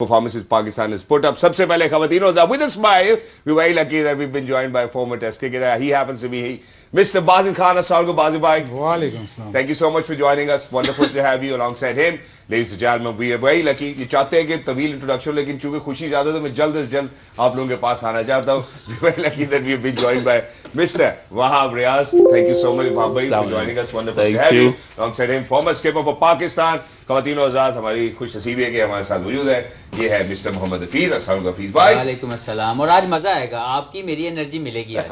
performances Pakistan has put up. सबसे पहले खवातीनों with a smile. We're very lucky that we've been joined by a former Test cricketer. He happens to be Mr. Bazid Khan. Assalamualaikum, Bazid bhai. Walaikum salam. Thank you so much for joining us. Wonderful to have you alongside him. Ladies and gentlemen, we are very lucky. ये चाहते हैं कि तवील introduction, लेकिन चूंकि खुशी ज़्यादा तो मैं जल्द से जल्द आप लोगों के पास आना चाहता हूँ. We're very lucky that we've been joined by Mr. Wahab Riaz. Thank you so much, Wahab bhai, for joining us. Wonderful to have you. Alongside him, former skipper for Pakistan. खवातीनों आजाद हमारी खुश नसीबी है कि हमारे साथ मौजूद है. ये है मिस्टर मोहम्मद हफीज. अस्सलाम हफीज भाई. वालेकुम अस्सलाम. और आज मजा आएगा, आपकी मेरी एनर्जी मिलेगी आज.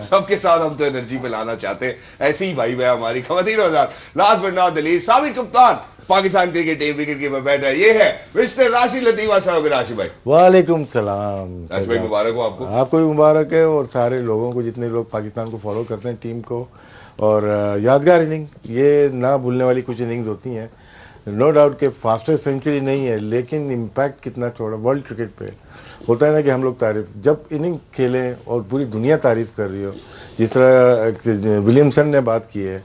सबके साथ हम तो एनर्जी मिलाना चाहते हैं. ऐसी ही भाई है हमारी खवातीनों आजाद. Last but not the least, साबिक कप्तान Pakistan cricket team wicket keeper बैठा है. ये है मिस्टर राशिद लतीफ. अस्सलाम राशिद भाई. वालेकुम सलाम. राशिद भाई मुबारक हो आपको. आपको भी मुबारक है और सारे लोगों को, जितने लोग पाकिस्तान को फॉलो करते हैं, टीम को. और यादगार इनिंग, ये ना भूलने वाली कुछ इनिंग्स होती हैं. नो डाउट के फास्टेस्ट सेंचुरी नहीं है, लेकिन इम्पैक्ट कितना छोड़ा वर्ल्ड क्रिकेट पे होता है ना, कि हम लोग तारीफ जब इनिंग खेलें और पूरी दुनिया तारीफ कर रही हो, जिस तरह विलियमसन ने बात की है,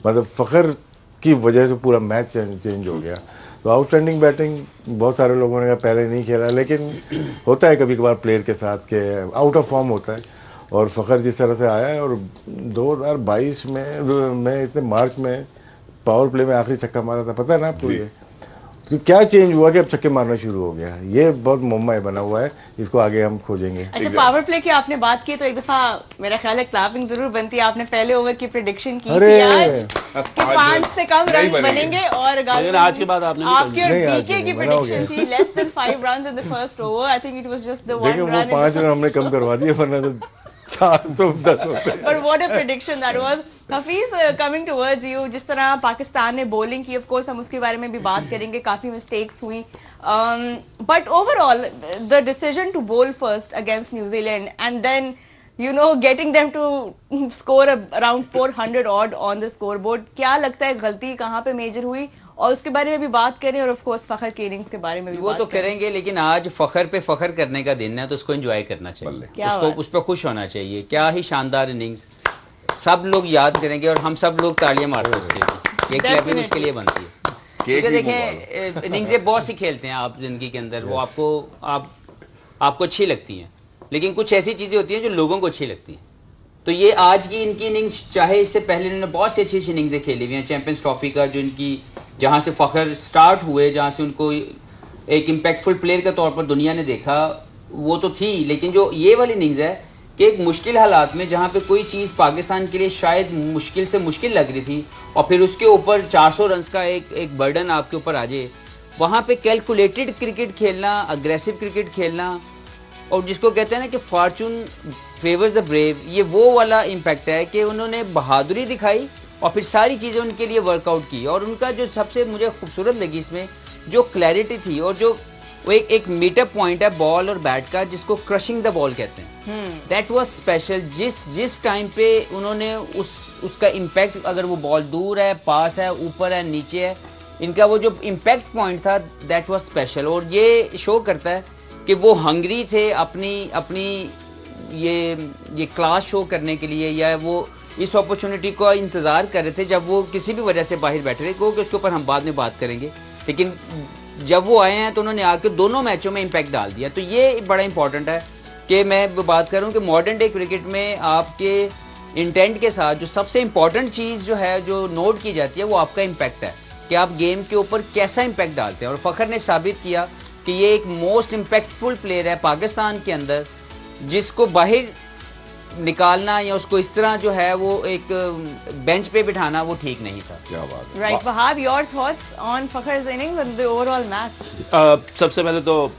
मतलब फ़ख्र की वजह से पूरा मैच चेंज हो गया. तो आउटस्टैंडिंग बैटिंग, बहुत सारे लोगों ने कहा पहले नहीं खेला, लेकिन होता है कभी कभार प्लेयर के साथ के आउट ऑफ फॉर्म होता है. और फ़ख्र जिस तरह से आया है, और 2022 में इतने मार्च में पावर प्ले में आखिरी छक्का मारा था, पता है ना आपको? ये कि क्या चेंज हुआ कि अब छक्के मारना शुरू हो गया. ये बहुत मुम्मा बना हुआ है, इसको आगे हम खोजेंगे. अच्छा, पावर प्ले की आपने बात की तो एक दफा मेरा ख्याल है क्लैपिंग जरूर बनती है. आपने पहले ओवर की प्रेडिक्शन की थी आज कि 5 से कम रन बनेंगे, और आज के बाद आपने आपकी और बीके की प्रेडिक्शन थी less than 5 runs in the first over. I think it was just the 1 run. 5 run हमने कम करवा दिए, वरना तो 410 होते. But what a prediction that was. Hafiz, coming towards you, जिस तरह पाकिस्तान ने bowling की, of course हम उसके बारे में भी बात करेंगे, काफी mistakes हुई. But overall, the decision to bowl first against New Zealand and then, you know, getting them to score around 400 odd on the scoreboard, क्या लगता है गलती कहाँ पे मेजर हुई? और उसके बारे में भी बात करें, और ऑफ कोर्स फखर के इनिंग्स के बारे में भी वो बात तो करेंगे, लेकिन आज फखर पे फखर करने का दिन है, तो उसको एंजॉय करना चाहिए, उसको उस पर खुश होना चाहिए. क्या ही शानदार इनिंग्स, सब लोग याद करेंगे और हम सब लोग तालियां मारते हैं उसके लिए. एक क्लैपिंग उसके लिए बनती है. क्योंकि देखें, इनिंग्सें बहुत सी खेलते हैं आप जिंदगी के अंदर, वो आपको अच्छी लगती हैं, लेकिन कुछ ऐसी चीज़ें होती हैं जो लोगों को अच्छी लगती हैं. तो ये आज की इनकी इनिंग्स, चाहे इससे पहले इन्होंने बहुत सी अच्छी अच्छी इनिंग्सें खेली हुई हैं. चैंपियंस ट्रॉफी का जो इनकी, जहाँ से फ़ख्र स्टार्ट हुए, जहाँ से उनको एक इम्पैक्टफुल प्लेयर के तौर पर दुनिया ने देखा, वो तो थी. लेकिन जो ये वाली इनिंग्स है कि एक मुश्किल हालात में, जहाँ पे कोई चीज़ पाकिस्तान के लिए शायद मुश्किल से मुश्किल लग रही थी, और फिर उसके ऊपर 400 रन का एक बर्डन आपके ऊपर आ जाए, वहाँ पे कैलकुलेटेड क्रिकेट खेलना, अग्रेसिव क्रिकेट खेलना, और जिसको कहते हैं ना कि फॉर्चून फेवर्स द ब्रेव, ये वो वाला इम्पैक्ट है कि उन्होंने बहादुरी दिखाई और फिर सारी चीज़ें उनके लिए वर्कआउट की. और उनका जो सबसे मुझे खूबसूरत लगी इसमें, जो क्लैरिटी थी, और जो वो एक मीटअप पॉइंट है बॉल और बैट का, जिसको क्रशिंग द बॉल कहते हैं, दैट वाज स्पेशल. जिस टाइम पे उन्होंने उसका इम्पैक्ट, अगर वो बॉल दूर है, पास है, ऊपर है, नीचे है, इनका वो जो इम्पैक्ट पॉइंट था, दैट वाज स्पेशल. और ये शो करता है कि वो हंगरी थे अपनी ये क्लास शो करने के लिए, या वो इस अपॉर्चुनिटी का इंतज़ार कर रहे थे जब वो किसी भी वजह से बाहर बैठे रहे, क्योंकि उसके ऊपर हम बाद में बात करेंगे. लेकिन जब वो आए हैं तो उन्होंने आके दोनों मैचों में इम्पैक्ट डाल दिया. तो ये बड़ा इंपॉर्टेंट है कि मैं बात करूं कि मॉडर्न डे क्रिकेट में आपके इंटेंट के साथ जो सबसे इंपॉर्टेंट चीज़ जो है, जो नोट की जाती है, वो आपका इम्पैक्ट है, कि आप गेम के ऊपर कैसा इम्पैक्ट डालते हैं. और फ़ख्र ने साबित किया कि ये एक मोस्ट इम्पैक्टफुल प्लेयर है पाकिस्तान के अंदर, जिसको बाहर निकालना या उसको इस तरह जो है वो एक बेंच पे बिठाना, वो ठीक नहीं था. क्या बात है. Right Wahab, your thoughts on Fakhar's innings and the overall match? सबसे पहले तो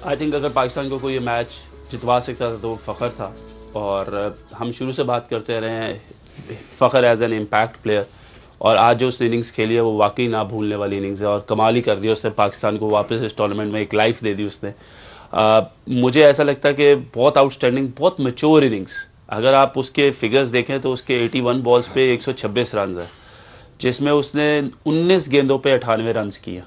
आई थिंक अगर पाकिस्तान को कोई मैच जितवा सकता था तो वो फ़ख्र था. और हम शुरू से बात करते रहे हैं फ़ख्र एज एन इम्पैक्ट प्लेयर, और आज जो उसने इनिंग्स खेली है वो वाकई ना भूलने वाली इनिंग्स है, और कमाल ही कर दिया उसने. पाकिस्तान को वापस इस टूर्नामेंट में एक लाइफ दे दी उसने. मुझे ऐसा लगता है कि बहुत आउटस्टैंडिंग, बहुत मैच्योर इनिंग्स. अगर आप उसके फिगर्स देखें तो उसके 81 बॉल्स पे 126 रन है, जिसमें उसने 19 गेंदों पे 98 रन किए.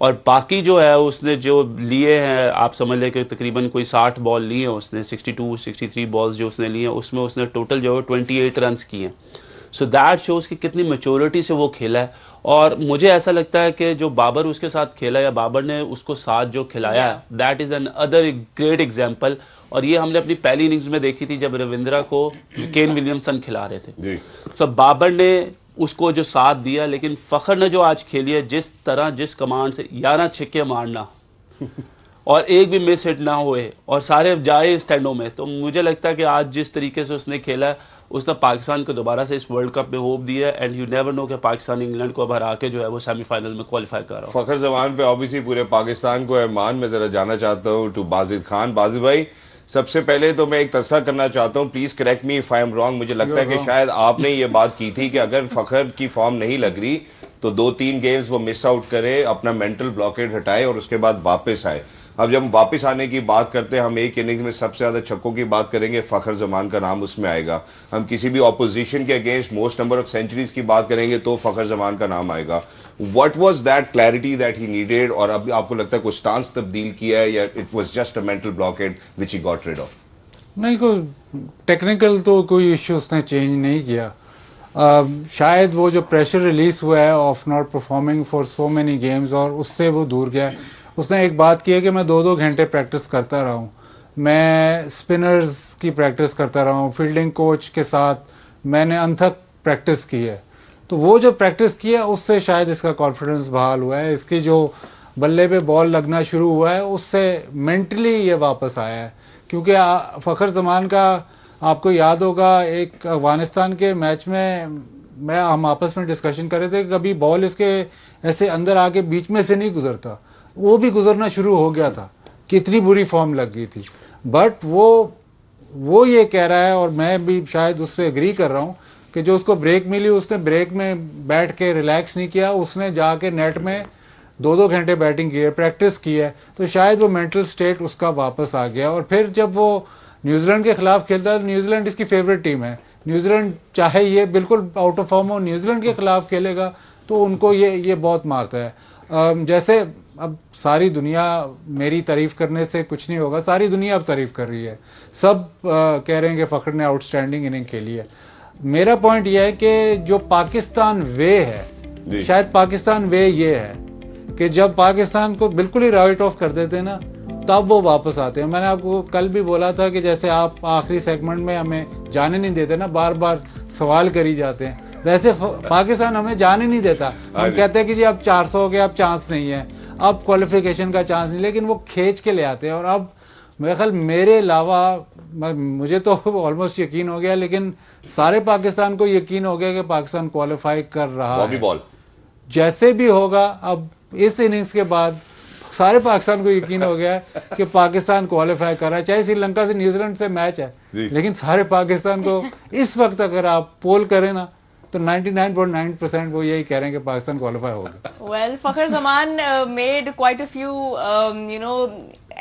और बाकी जो है उसने जो लिए हैं, आप समझ लें कि तकरीबन कोई 60 बॉल लिए हैं उसने, 62-63 बॉल्स जो उसने लिए हैं, उसमें उसने टोटल जो है 28 रन किए. सो दैट शोज़ कि कितनी मैच्योरिटी से वो खेला है। और मुझे ऐसा लगता है कि जो बाबर उसके साथ खेला या बाबर ने उसको साथ जो खिलाया, that is an other great example. और ये हमने अपनी पहली इनिंग्स में देखी थी जब रविंद्रा को केन विलियमसन खिला रहे थे। सो बाबर ने उसको जो साथ दिया, लेकिन फ़खर ने जो आज खेली है जिस तरह, जिस कमांड से 11 छक्के मारना और एक भी मिस हिट ना हुए और सारे जाए स्टैंडों में, तो मुझे लगता है कि आज जिस तरीके से उसने खेला है उसने पाकिस्तान को दोबारा से इस वर्ल्ड कप में होप दिया है। एंड यू नेवर नो कि पाकिस्तान इंग्लैंड को अब हरा के जो है वो सेमीफाइनल में क्वालिफाई कर रहा है। फखर जमान पे ऑब्वियसली पूरे पाकिस्तान को एहमान। मैं जरा जाना चाहता हूँ टू बाजिद खान। बाजिद भाई, सबसे पहले तो मैं एक तस्करा करना चाहता हूँ, please correct me if I am wrong. मुझे लगता है कि शायद आपने ये बात की थी कि अगर फखर की फॉर्म नहीं लग रही तो 2-3 गेम्स वो मिस आउट करे, अपना मेंटल ब्लॉकेड हटाए और उसके बाद वापस आए। अब जब हम वापस आने की बात करते हैं, हम एक इनिंग्स में सबसे ज्यादा छक्कों की बात करेंगे, फखर जमान का नाम उसमें आएगा। हम किसी भी ऑपोजिशन के against most number of centuries की बात करेंगे तो फखर जमान का नाम आएगा। What was that clarity that he needed, और अब आपको लगता है कुछ स्टांस तब्दील किया है या it was just a mental blockade which he got rid of? नहीं, कोई टेक्निकल तो कोई इश्यू उसने चेंज नहीं किया। शायद वो जो प्रेशर रिलीज हुआ है of not performing for so many games, और उससे वो दूर गया। उसने एक बात की है कि मैं 2-2 घंटे प्रैक्टिस करता रहा हूँ, मैं स्पिनर्स की प्रैक्टिस करता रहा हूँ, फील्डिंग कोच के साथ मैंने अनथक प्रैक्टिस की है। तो वो जो प्रैक्टिस की है उससे शायद इसका कॉन्फिडेंस बहाल हुआ है, इसकी जो बल्ले पे बॉल लगना शुरू हुआ है उससे मेंटली ये वापस आया है। क्योंकि फ़खर जमान का आपको याद होगा एक अफगानिस्तान के मैच में हम आपस में डिस्कशन कर रहे थे कि कभी बॉल इसके ऐसे अंदर आके बीच में से नहीं गुजरता, वो भी गुजरना शुरू हो गया था, कितनी बुरी फॉर्म लग गई थी। बट वो ये कह रहा है, और मैं भी शायद उस पर एग्री कर रहा हूँ, कि जो उसको ब्रेक मिली उसने ब्रेक में बैठ के रिलैक्स नहीं किया, उसने जाके नेट में 2-2 घंटे बैटिंग की है, प्रैक्टिस की है। तो शायद वो मेंटल स्टेट उसका वापस आ गया। और फिर जब वो न्यूजीलैंड के खिलाफ खेलता है, न्यूजीलैंड इसकी फेवरेट टीम है, न्यूजीलैंड चाहे ये बिल्कुल आउट ऑफ फॉर्म हो, न्यूजीलैंड के खिलाफ खेलेगा तो उनको ये बहुत मारता है। जैसे अब सारी दुनिया, मेरी तारीफ करने से कुछ नहीं होगा, सारी दुनिया अब तारीफ कर रही है, सब कह रहे हैं कि फ़खर ने आउटस्टैंडिंग इनिंग खेली है। मेरा पॉइंट यह है कि जो पाकिस्तान वे है, शायद पाकिस्तान वे ये है कि जब पाकिस्तान को बिल्कुल ही राइट ऑफ कर देते हैं ना, तब वो वापस आते हैं। मैंने आपको कल भी बोला था कि जैसे आप आखिरी सेगमेंट में हमें जाने नहीं देते ना, बार बार सवाल करी जाते हैं, वैसे पाकिस्तान हमें जाने नहीं देता। हम कहते हैं कि जी अब 400 हो गया, अब चांस नहीं है, अब क्वालिफिकेशन का चांस नहीं, लेकिन वो खींच के ले आते हैं। और अब मेरे ख्याल मेरे अलावा, मुझे तो ऑलमोस्ट यकीन हो गया, लेकिन सारे पाकिस्तान को यकीन हो गया कि पाकिस्तान क्वालिफाई कर रहा है, बॉल जैसे भी होगा। अब इस इनिंग्स के बाद सारे पाकिस्तान को यकीन हो गया कि पाकिस्तान क्वालिफाई कर रहा है, चाहे श्रीलंका से न्यूजीलैंड से मैच है, लेकिन सारे पाकिस्तान को इस वक्त अगर आप पोल करें ना तो 99.9% वो यही कह रहे हैं कि पाकिस्तान क्वालिफाई होगा। Well, Fakhar Zaman made quite a few,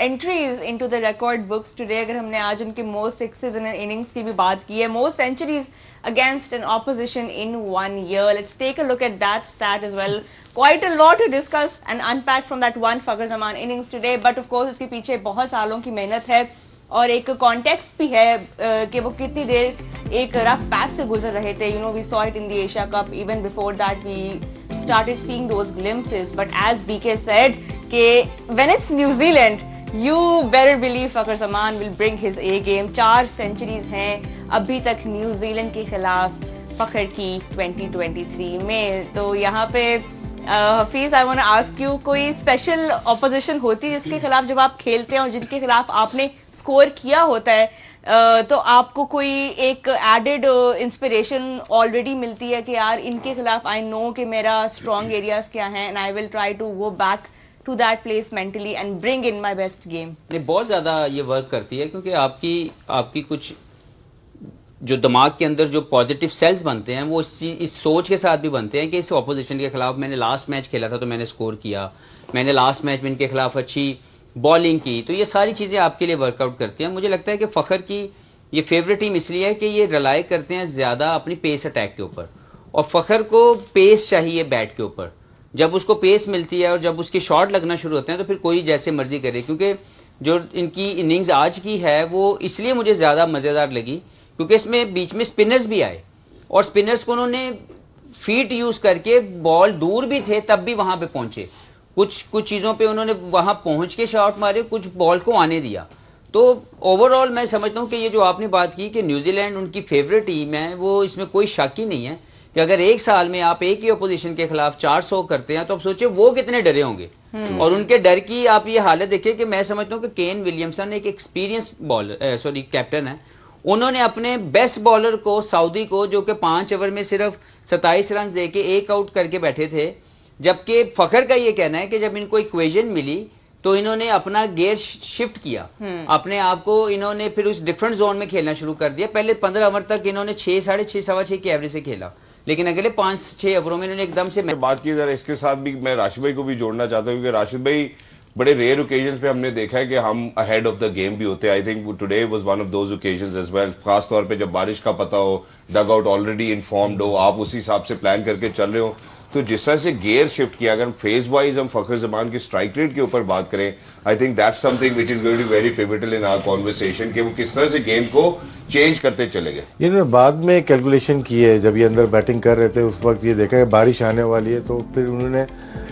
entries into the record books today. अगर हमने आज उनके most sixes in an innings की भी बात की है, most centuries against an opposition in 1 year. Let's take a look at that stat as well. Quite a lot to discuss and unpack from that one Fakhar Zaman innings today. But of course इसके पीछे बहुत सालों की मेहनत है और एक context भी है कि वो कितनी देर एक रफ पैच से गुजर रहे थे. You know, we saw it in the Asia Cup. Even before that, we started seeing those glimpses. But as BK said, कि when it's New Zealand, you better believe Fakhar Zaman will bring his A game. 4 centuries हैं अभी तक New Zealand के खिलाफ फखर की 2023 में. तो यहाँ पे Hafeez, I want to ask you, कोई स्पेशल ऑपोजिशन होती है जिसके खिलाफ जब आप खेलते हैं और जिनके खिलाफ आपने स्कोर किया होता है, तो आपको कोई एक एडेड इंस्पिरेशन ऑलरेडी मिलती है कि यार इनके खिलाफ आई नो कि मेरा स्ट्रॉन्ग एरियाज क्या हैं and I will try to go back to that place mentally and bring in my best game? नहीं, बहुत ज़्यादा ये वर्क करती है क्योंकि आपकी कुछ जो दिमाग के अंदर जो पॉजिटिव सेल्स बनते हैं वो इस सोच के साथ भी बनते हैं कि इस ऑपोजिशन के खिलाफ मैंने लास्ट मैच खेला था तो मैंने स्कोर किया, मैंने लास्ट मैच में इनके खिलाफ अच्छी बॉलिंग की, तो ये सारी चीज़ें आपके लिए वर्कआउट करती हैं. मुझे लगता है कि फ़खर की ये फेवरेट टीम इसलिए है कि ये रिलाई करते हैं ज़्यादा अपनी पेस अटैक के ऊपर और फ़खर को पेस चाहिए बैट के ऊपर. जब उसको पेस मिलती है और जब उसके शॉट लगना शुरू होते हैं तो फिर कोई जैसे मर्जी करे. क्योंकि जो इनकी इनिंग्स आज की है वो इसलिए मुझे ज़्यादा मज़ेदार लगी क्योंकि इसमें बीच में स्पिनर्स भी आए. और स्पिनर्स को उन्होंने फीट यूज करके, बॉल दूर भी थे तब भी वहां पे पहुंचे, कुछ चीजों पे उन्होंने वहां पहुंच के शॉट मारे, कुछ बॉल को आने दिया। तो ओवरऑल मैं समझता हूं कि ये जो आपने बात की कि न्यूजीलैंड उनकी फेवरेट टीम है, वो इसमें कोई शक ही नहीं है कि अगर एक साल में आप एक ही अपोजिशन के खिलाफ 400 करते हैं तो आप सोचिए वो कितने डरे होंगे। और उनके डर की आप ये हालत देखिए कि मैं समझता हूं कि केन विलियमसन एक एक्सपीरियंस बॉलर कैप्टन है, उन्होंने अपने बेस्ट बॉलर को, सऊदी को, जो कि 5 ओवर में सिर्फ 27 रन दे के एक आउट करके बैठे थे, जबकि फखर का ये कहना है कि जब इनको इक्वेशन मिली तो इन्होंने अपना गेयर शिफ्ट किया, अपने आप को इन्होंने फिर उस डिफरेंट जोन में खेलना शुरू कर दिया। पहले 15 ओवर तक इन्होंने 6, 6.5, 6.25 की एवरेज से खेला, लेकिन अगले 5-6 ओवरों में इन्होंने एकदम से बात की जरा इसके साथ भी मैं राशिद भाई को भी जोड़ना चाहता हूँ, क्योंकि राशिद भाई बड़े रेयर ओकेजन्स पे हमने देखा है कि हम अहेड ऑफ द गेम भी होते हैं। I think today was one of those occasions as well, खास तौर पे जब बारिश का पता हो, डग आउट ऑलरेडी इन्फॉर्म्ड हो, आप उसी हिसाब से प्लान करके चल रहे हो, तो जिस तरह से गियर शिफ्ट किया, अगर फेज वाइज हम फखर जमान की स्ट्राइक रेट के ऊपर बात करें, I think that's something which is going to be very pivotal in our conversation, कि वो किस तरह से गेम को चेंज करते चले गए। इन्होंने बाद में कैलकुलेशन की है, जब ये अंदर बैटिंग कर रहे थे उस वक्त ये देखा है बारिश आने वाली है, तो फिर उन्होंने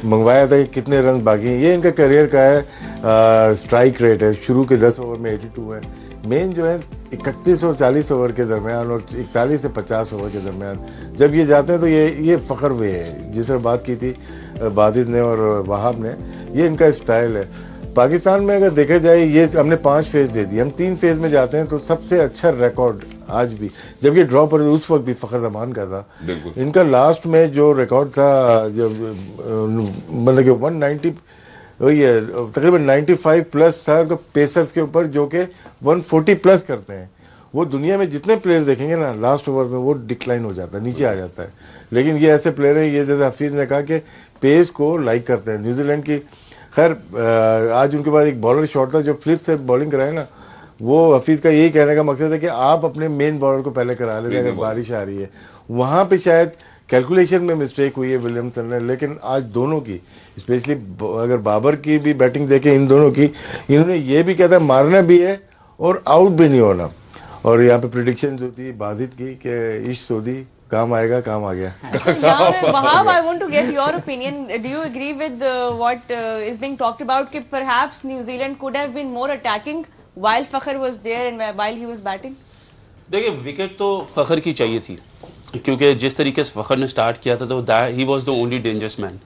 मंगवाया था कि कितने रन बाकी हैं। ये इनका करियर का है स्ट्राइक रेट है, शुरू के 10 ओवर में 82 है, मेन जो है 31 और 40 ओवर के दरमियान और 41 से 50 ओवर के दरमियान जब ये जाते हैं तो ये फ़खर वे है, जिस पर बात की थी बादिद ने और वहाब ने, ये इनका स्टाइल है। पाकिस्तान में अगर देखा जाए, ये हमने 5 फेज दे दिए, हम 3 फेज में जाते हैं तो सबसे अच्छा रिकॉर्ड आज भी, जब ये ड्रॉ पर उस वक्त भी फ़खर जमान का था, इनका लास्ट में जो रिकॉर्ड था, जब मतलब कि 190 वही है, तकरीबन 95 प्लस था पेसर्स के ऊपर, जो कि 140 प्लस करते हैं। वो दुनिया में जितने प्लेयर देखेंगे ना, लास्ट ओवर में वो डिक्लाइन हो जाता है, नीचे आ जाता है। लेकिन ये ऐसे प्लेयर हैं, ये जैसे हफीज़ ने कहा कि पेस को लाइक करते हैं। न्यूजीलैंड की खैर आज उनके पास एक बॉलर शॉट था जो फ्लिप से बॉलिंग कराए ना, वो हफीज़ का यही कहने का मकसद है कि आप अपने मेन बॉलर को पहले करा लेते अगर बारिश आ रही है। वहाँ पर शायद कैलकुलेशन में मिस्टेक हुई है विलियमसन ने, लेकिन आज दोनों की, स्पेशली अगर बाबर की भी बैटिंग देखें, इन दोनों की, इन्होंने ये भी कहता है मारना भी है और आउट भी नहीं होना। और यहाँ पे प्रेडिक्शन जो थी बादिद की कि इश्क सोदी काम आएगा, काम आ गया। Wahab, I want to get your opinion. Do you agree with what is being talked about कि perhaps New Zealand could have been more attacking while Fakhar was there and while he was batting? देखिए, wicket तो फखर की चाहिए थी, क्योंकि जिस तरीके से फखर ने स्टार्ट किया था तो he was the only dangerous man.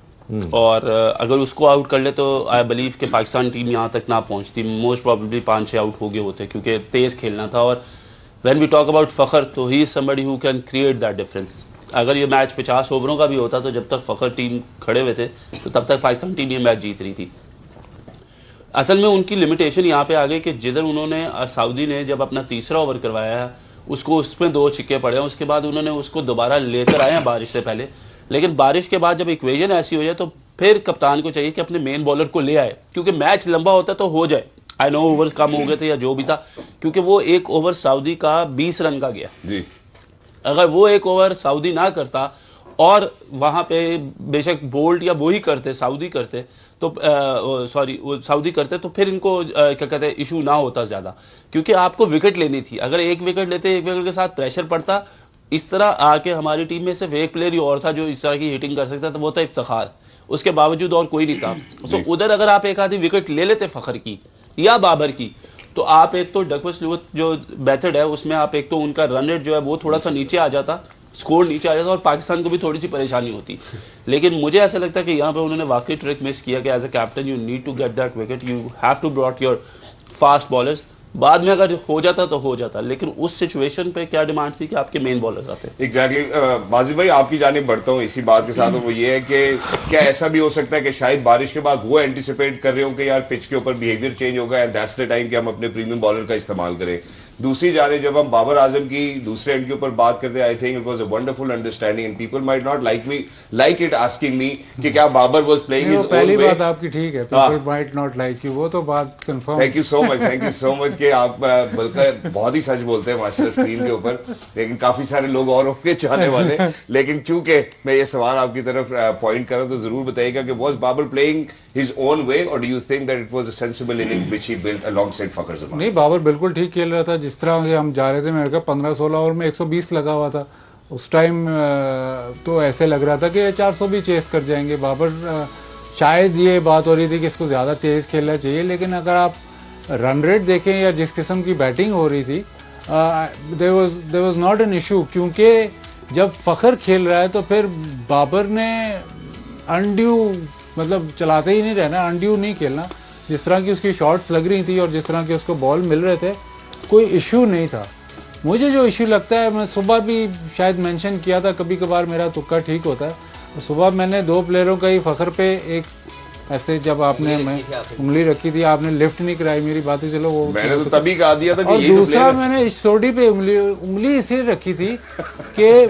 और अगर उसको आउट कर ले तो आई बिलीव कि पाकिस्तान टीम यहाँ तक ना पहुँचती, मोस्ट प्रॉब्लली 5-6 आउट हो गए होते, क्योंकि तेज़ खेलना था। और व्हेन वी टॉक अबाउट फखर, तो he is somebody who can create that difference. अगर ये मैच 50 ओवरों का भी होता तो जब तक फखर टीम खड़े हुए थे तो तब तक पाकिस्तान टीम ये मैच जीत रही थी। असल में उनकी लिमिटेशन यहाँ पे आ गई कि जिधर उन्होंने सऊदी ने जब अपना तीसरा ओवर करवाया है, उसको उसमें 2 छिक्के पड़े हैं, उसके बाद उन्होंने उसको दोबारा लेकर आए हैं बारिश से पहले। लेकिन बारिश के बाद जब इक्वेशन ऐसी हो जाए तो फिर कप्तान को चाहिए कि अपने मेन बॉलर को ले आए, क्योंकि मैच लंबा होता तो हो जाए। आई नो ओवर कम हो गए थे या जो भी था, क्योंकि वो एक ओवर सऊदी का 20 रन का गया जी। अगर वो एक ओवर सऊदी ना करता और वहां पे बेशक बोल्ट या वो ही करते, सऊदी करते, तो सऊदी करते तो फिर इनको क्या कहते हैं इशू ना होता ज़्यादा, क्योंकि आपको विकेट लेनी थी। अगर एक विकेट लेते, एक विकेट के साथ प्रेशर पड़ता, इस तरह आके हमारी टीम में सिर्फ एक प्लेयर ही और था जो इस तरह की हिटिंग कर सकता था, वो था इफ्तिखार। उसके बावजूद और कोई नहीं था। सो उधर अगर आप एक आधी विकेट ले लेते फखर की या बाबर की, तो आप एक तो डकवर्थ ल्यूइस जो मेथड है उसमें आप एक तो उनका रन रेट जो है वो थोड़ा सा नीचे आ जाता, स्कोर नीचे आ जाता और पाकिस्तान को भी थोड़ी सी परेशानी होती। लेकिन मुझे ऐसा लगता है कि यहाँ पे उन्होंने वाकई ट्रिक मिस किया कि as a captain you need to get that wicket, you have to brought your fast bowlers. बाद में अगर हो जाता तो हो जाता, लेकिन उस सिचुएशन पे क्या डिमांड थी कि आपके मेन बॉलर्स आते। एग्जैक्टली बाजी भाई, आपकी जानिब बढ़ता हूँ इसी बात के साथ, वो ये है कि क्या ऐसा भी हो सकता है कि शायद बारिश के बाद वो एंटिसिपेट कर रहे हो कि यार पिच के ऊपर बिहेवियर चेंज होगा एंड दैट्स द टाइम कि हम अपने प्रीमियम बॉलर का इस्तेमाल करें। दूसरी जाने जब हम बाबर आजम की दूसरे एंड के ऊपर बात करते हैं, I think it was a wonderful understanding and people might not like it asking me कि क्या Babar was playing his own way. पहली बात आपकी ठीक है, people might not like you, वो तो बात confirm. Thank you so much कि आप बल्कि बहुत ही सच बोलते हैं माशाल्लाह स्क्रीन के ऊपर, लेकिन काफी सारे लोग और होंगे चाहने वाले। लेकिन चूंकि मैं ये सवाल आपकी तरफ पॉइंट कर रहा हूं तो जरूर बताइएगा कि was Babar playing his own way or do you think that it was a sensible inning which he built alongside Fakhar Zaman? नहीं, बाबर बिल्कुल ठीक खेल रहा था। जिस तरह हम जा रहे थे, मेरे का 15-16 ओवर में 120 लगा हुआ था, उस टाइम तो ऐसे लग रहा था कि ये 400 भी चेस कर जाएंगे। बाबर शायद ये बात हो रही थी कि इसको ज़्यादा तेज़ खेलना चाहिए, लेकिन अगर आप रन रेट देखें या जिस किस्म की बैटिंग हो रही थी, there was not an issue, क्योंकि जब फ़खर खेल रहा है तो फिर बाबर ने अनड्यू मतलब चलाते ही नहीं रहना, अनड्यू नहीं खेलना। जिस तरह की उसकी शॉट्स लग रही थी और जिस तरह के उसको बॉल मिल रहे थे, कोई इशू नहीं था। मुझे जो इशू लगता है, मैं सुबह भी शायद मेंशन किया था, कभी कभार मेरा तुक्का ठीक होता है, तो सुबह मैंने 2 प्लेयरों का ही फ़खर पे एक ऐसे जब आपने उंगली रखी थी, आपने लिफ्ट नहीं कराई मेरी बातें, चलो वो मैंने तो तभी कहा दिया था कि और यही तो दूसरा player है। मैंने इस सोडी पे उंगली इसलिए रखी थी कि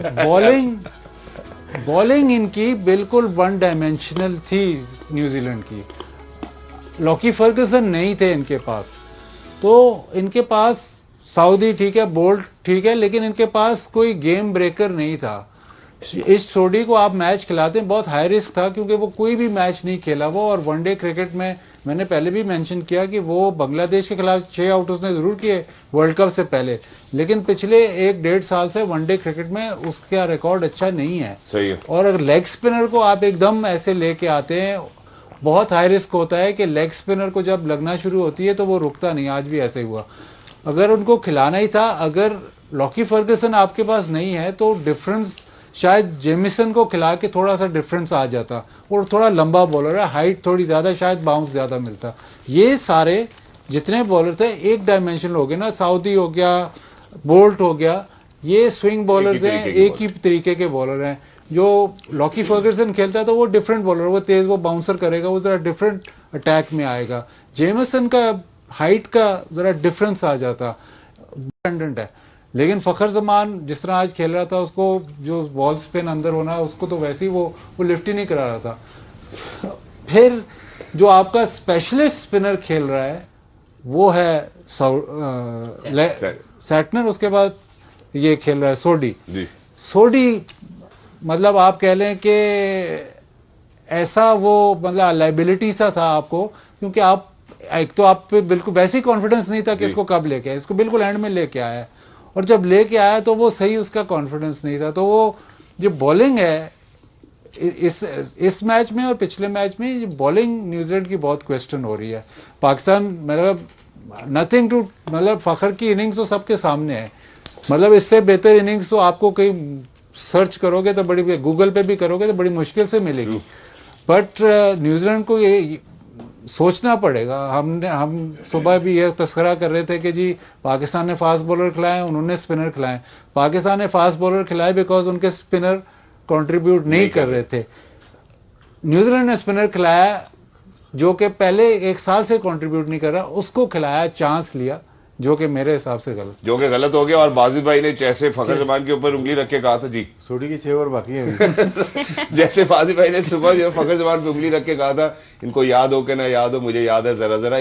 बॉलिंग इनकी बिल्कुल वन डायमेंशनल थी न्यूजीलैंड की। लॉकी फर्गसन नहीं थे इनके पास, तो इनके पास सऊदी ठीक है, बोल्ट ठीक है, लेकिन इनके पास कोई गेम ब्रेकर नहीं था। इस सोडी को आप मैच खिलाते हैं, बहुत हाई रिस्क था क्योंकि वो कोई भी मैच नहीं खेला वो। और वनडे क्रिकेट में मैंने पहले भी मेंशन किया कि वो बांग्लादेश के खिलाफ 6 आउट उसने जरूर किए वर्ल्ड कप से पहले, लेकिन पिछले 1-1.5 साल से वनडे क्रिकेट में उसका रिकॉर्ड अच्छा नहीं है। सही है। और अगर लेग स्पिनर को आप एकदम ऐसे लेके आते हैं, बहुत हाई रिस्क होता है कि लेग स्पिनर को जब लगना शुरू होती है तो वो रुकता नहीं। आज भी ऐसे ही हुआ। अगर उनको खिलाना ही था, अगर लॉकी फर्गसन आपके पास नहीं है तो डिफरेंस शायद जेमिसन को खिला के थोड़ा सा डिफरेंस आ जाता। और थोड़ा लंबा बॉलर है, हाइट थोड़ी ज़्यादा, शायद बाउंस ज़्यादा मिलता। ये सारे जितने बॉलर थे एक डायमेंशनल हो गए ना, सऊदी हो गया, बोल्ट हो गया, ये स्विंग बॉलर्स हैं, एक ही तरीके के बॉलर हैं। जो लॉकी फर्गसन खेलता है तो वो डिफरेंट बॉलर, वो तेज़, वो बाउंसर करेगा, वो ज़रा डिफरेंट अटैक में आएगा। जेमिसन का हाइट का ज़रा डिफरेंस आ जाता, डिपेंडेंट है। लेकिन फ़खर जमान जिस तरह आज खेल रहा था, उसको जो बॉल स्पिन अंदर होना, उसको तो वैसे ही वो लिफ्ट ही नहीं करा रहा था। फिर जो आपका स्पेशलिस्ट स्पिनर खेल रहा है वो है सैटनर, उसके बाद ये खेल रहा है सोडी। सोडी मतलब आप कह लें कि ऐसा वो मतलब लाइबिलिटी सा था आपको, क्योंकि आप एक तो आप पे बिल्कुल वैसे ही कॉन्फिडेंस नहीं था कि इसको कब लेके आए, इसको बिल्कुल एंड में लेके आया, और जब लेके आया तो वो सही उसका कॉन्फिडेंस नहीं था। तो वो जो बॉलिंग है इस मैच में और पिछले मैच में, बॉलिंग न्यूजीलैंड की बहुत क्वेश्चन हो रही है। पाकिस्तान मतलब नथिंग टू, मतलब फ़खर की इनिंग्स तो सबके सामने है, मतलब इससे बेहतर इनिंग्स तो आपको कहीं सर्च करोगे तो बड़ी, गूगल पे भी करोगे तो बड़ी मुश्किल से मिलेगी। बट न्यूजीलैंड को ये सोचना पड़ेगा। हम सुबह भी ये तस्करा कर रहे थे कि जी पाकिस्तान ने फास्ट बॉलर खिलाए, उन्होंने स्पिनर खिलाए। पाकिस्तान ने फास्ट बॉलर खिलाए बिकॉज उनके स्पिनर कंट्रीब्यूट नहीं कर रहे थे। न्यूजीलैंड ने स्पिनर खिलाया जो कि पहले 1 साल से कंट्रीब्यूट नहीं कर रहा, उसको खिलाया, चांस लिया, जो कि मेरे हिसाब से गलत हो गया। और बाजिद भाई ने जैसे फ़खर जमान के ऊपर उंगली रख के कहा था, जी सोडी की 6 ओवर बाकी है। जैसे बाजिद भाई ने सुबह जो फ़खर जमान पे उंगली रख के कहा था, इनको याद हो कि ना याद हो, मुझे याद है जरा जरा।